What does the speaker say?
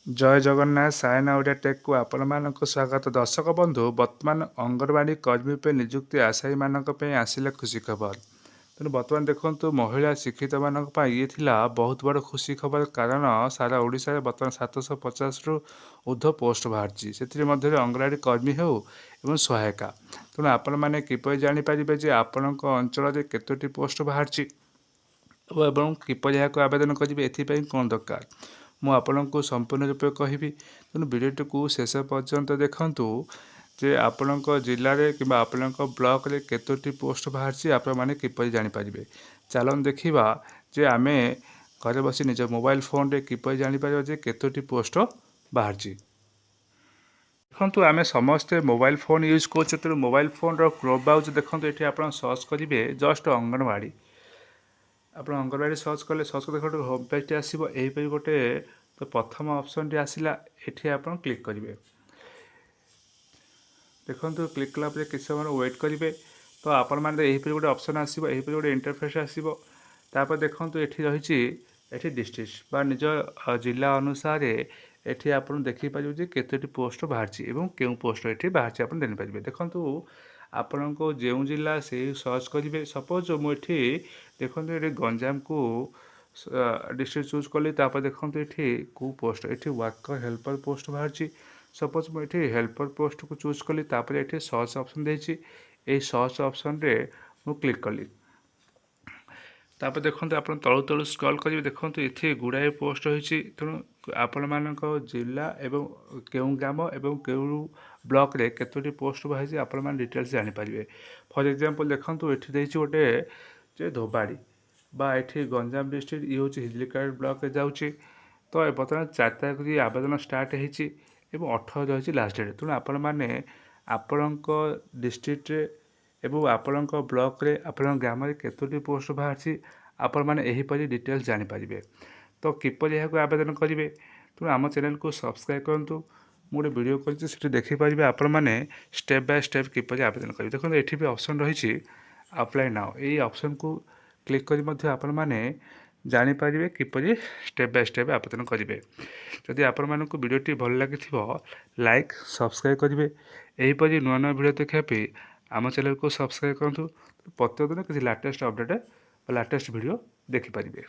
ଜୟ ଜଗନ୍ନାଥ ସାୟନା ଓଡ଼ିଆ ଟେକ୍କୁ ଆପଣମାନଙ୍କୁ ସ୍ୱାଗତ। ଦର୍ଶକ ବନ୍ଧୁ, ବର୍ତ୍ତମାନ ଅଙ୍ଗନବାଡ଼ି କର୍ମୀ ପାଇଁ ନିଯୁକ୍ତି ଆଶାୟୀମାନଙ୍କ ପାଇଁ ଆସିଲେ ଖୁସି ଖବର। ତେଣୁ ବର୍ତ୍ତମାନ ଦେଖନ୍ତୁ, ମହିଳା ଶିକ୍ଷିତମାନଙ୍କ ପାଇଁ ଇଏ ଥିଲା ବହୁତ ବଡ଼ ଖୁସି ଖବର। କାରଣ ସାରା ଓଡ଼ିଶାରେ ବର୍ତ୍ତମାନ 750ରୁ ଉର୍ଦ୍ଧ୍ୱ ପୋଷ୍ଟ ବାହାରିଛି। ସେଥିରେ ମଧ୍ୟରେ ଅଙ୍ଗନବାଡ଼ି କର୍ମୀ ହେଉ ଏବଂ ସହାୟିକା। ତେଣୁ ଆପଣମାନେ କିପରି ଜାଣିପାରିବେ ଯେ ଆପଣଙ୍କ ଅଞ୍ଚଳରେ କେତୋଟି ପୋଷ୍ଟ ବାହାରିଛି ଏବଂ କିପରି ଏହାକୁ ଆବେଦନ କରିବେ, ଏଥିପାଇଁ କ'ଣ ଦରକାର ମୁଁ ଆପଣଙ୍କୁ ସମ୍ପୂର୍ଣ୍ଣ ରୂପେ କହିବି। ତେଣୁ ଭିଡ଼ିଓଟିକୁ ଶେଷ ପର୍ଯ୍ୟନ୍ତ ଦେଖନ୍ତୁ ଯେ ଆପଣଙ୍କ ଜିଲ୍ଲାରେ କିମ୍ବା ଆପଣଙ୍କ ବ୍ଲକରେ କେତୋଟି ପୋଷ୍ଟ ବାହାରିଛି ଆପଣମାନେ କିପରି ଜାଣିପାରିବେ। ଚାଲନ୍ତୁ ଦେଖିବା ଯେ ଆମେ ଘରେ ବସି ନିଜ ମୋବାଇଲ ଫୋନରେ କିପରି ଜାଣିପାରିବା ଯେ କେତୋଟି ପୋଷ୍ଟ ବାହାରିଛି। ଦେଖନ୍ତୁ, ଆମେ ସମସ୍ତେ ମୋବାଇଲ ଫୋନ୍ ୟୁଜ୍ କରୁଛୁ। ତେଣୁ ମୋବାଇଲ ଫୋନ୍ର କ୍ରୋମ୍ ବ୍ରାଉଜର ଦେଖନ୍ତୁ, ଏଠି ଆପଣ ସର୍ଚ୍ଚ କରିବେ ଜଷ୍ଟ ଅଙ୍ଗନବାଡ଼ି। ଆପଣ ଅଙ୍ଗନବାଡ଼ି ସର୍ଚ୍ଚ କଲେ ଦେଖନ୍ତୁ ହୋମ୍ ପେଜ୍ଟି ଆସିବ। ଏହିପରି ଗୋଟେ ପ୍ରଥମ ଅପସନ୍ଟି ଆସିଲା, ଏଠି ଆପଣ କ୍ଲିକ୍ କରିବେ। ଦେଖନ୍ତୁ, କ୍ଲିକ୍ କଲା ପରେ କିଛି ସମୟ ୱେଟ୍ କରିବେ। ତ ଆପଣମାନେ ଏହିପରି ଗୋଟେ ଅପସନ୍ ଆସିବ, ଏହିପରି ଗୋଟେ ଇଣ୍ଟରଫେସ୍ ଆସିବ। ତାପରେ ଦେଖନ୍ତୁ, ଏଠି ରହିଛି ଏଠି ଡିଷ୍ଟ୍ରିକ୍ଟ ବା ନିଜ ଜିଲ୍ଲା ଅନୁସାରେ ଏଠି ଆପଣ ଦେଖିପାରିବେ ଯେ କେତୋଟି ପୋଷ୍ଟ ବାହାରିଛି ଏବଂ କେଉଁ ପୋଷ୍ଟ ଏଠି ବାହାରିଛି ଆପଣ ଜାଣିପାରିବେ। ଦେଖନ୍ତୁ, ଆପଣଙ୍କ ଯେଉଁ ଜିଲ୍ଲା ସେଇ ସର୍ଚ୍ଚ କରିବେ। ସପୋଜ୍ ମୁଁ ଏଠି ଦେଖନ୍ତୁ, ଏଠି ଗଞ୍ଜାମକୁ ଡିଷ୍ଟ୍ରିକ୍ଟ ଚୁଜ୍ କଲି। ତାପରେ ଦେଖନ୍ତୁ ଏଠି କେଉଁ ପୋଷ୍ଟ, ଏଠି ୱାର୍କର ହେଲ୍ପର ପୋଷ୍ଟ ବାହାରିଛି। ସପୋଜ୍ ମୁଁ ଏଠି ହେଲ୍ପର ପୋଷ୍ଟକୁ ଚୁଜ୍ କଲି। ତାପରେ ଏଠି ସର୍ଚ୍ଚ ଅପସନ୍ ଦେଇଛି, ଏହି ସର୍ଚ୍ଚ ଅପସନ୍ରେ ମୁଁ କ୍ଲିକ୍ କଲି। ତାପରେ ଦେଖନ୍ତୁ, ଆପଣ ତଳୁ ତଳୁ ସ୍କ୍ରଲ୍ କରିବେ। ଦେଖନ୍ତୁ, ଏଠି ଗୁଡ଼ାଏ ପୋଷ୍ଟ ରହିଛି। ତେଣୁ ଆପଣମାନଙ୍କ ଜିଲ୍ଲା ଏବଂ କେଉଁ ଗ୍ରାମ ଏବଂ କେଉଁ ବ୍ଲକରେ କେତୋଟି ପୋଷ୍ଟ ବାହାରିଛି ଆପଣମାନେ ଡିଟେଲ୍ସ ଜାଣିପାରିବେ। ଫର୍ ଏକ୍ଜାମ୍ପଲ୍ ଦେଖନ୍ତୁ, ଏଠି ଦେଇଛି ଗୋଟେ ଯେ ଧୋବାଡ଼ି ବା ଏଠି ଗଞ୍ଜାମ ଡିଷ୍ଟ୍ରିକ୍ଟ, ଇଏ ହେଉଛି ହିଞ୍ଜିଳିକାଟୁ ବ୍ଲକରେ ଯାଉଛି। ତ ବର୍ତ୍ତମାନ 4 ତାରିଖରୁ ଆବେଦନ ଷ୍ଟାର୍ଟ ହେଇଛି ଏବଂ 18 ରହିଛି ଲାଷ୍ଟ ଡେଟ୍। ତେଣୁ ଆପଣମାନେ ଆପଣଙ୍କ ଡିଷ୍ଟ୍ରିକ୍ଟରେ ଏବଂ ଆପଣଙ୍କ ବ୍ଲକରେ ଆପଣଙ୍କ ଗ୍ରାମରେ କେତୋଟି ପୋଷ୍ଟ ବାହାରିଛି ଆପଣମାନେ ଏହିପରି ଡିଟେଲ୍ସ ଜାଣିପାରିବେ। ତ କିପରି ଏହାକୁ ଆବେଦନ କରିବେ, ତେଣୁ ଆମ ଚ୍ୟାନେଲକୁ ସବସ୍କ୍ରାଇବ୍ କରନ୍ତୁ। ମୁଁ ଗୋଟେ ଭିଡ଼ିଓ କରିଛି, ସେଠି ଦେଖିପାରିବେ ଆପଣମାନେ ଷ୍ଟେପ୍ ବାଇ ଷ୍ଟେପ୍ କିପରି ଆବେଦନ କରିବେ। ଦେଖନ୍ତୁ, ଏଠି ବି ଅପସନ୍ ରହିଛି ଆପ୍ଲାଏ ନାଓ। ଏହି ଅପସନ୍କୁ କ୍ଲିକ୍ କରି ମଧ୍ୟ ଆପଣମାନେ ଜାଣିପାରିବେ କିପରି ଷ୍ଟେପ୍ ବାଇ ଷ୍ଟେପ୍ ଆବେଦନ କରିବେ। ଯଦି ଆପଣମାନଙ୍କୁ ଭିଡ଼ିଓଟି ଭଲ ଲାଗିଥିବ, ଲାଇକ୍ ସବସ୍କ୍ରାଇବ୍ କରିବେ। ଏହିପରି ନୂଆ ନୂଆ ଭିଡ଼ିଓ ଦେଖିବା ପାଇଁ ଆମ ଚ୍ୟାନେଲକୁ ସବସ୍କ୍ରାଇବ୍ କରନ୍ତୁ। ପ୍ରତ୍ୟେକ ଦିନ କିଛି ଲାଟେଷ୍ଟ ଅପଡ଼େଟ୍ ବା ଲାଟେଷ୍ଟ ଭିଡ଼ିଓ ଦେଖିପାରିବେ।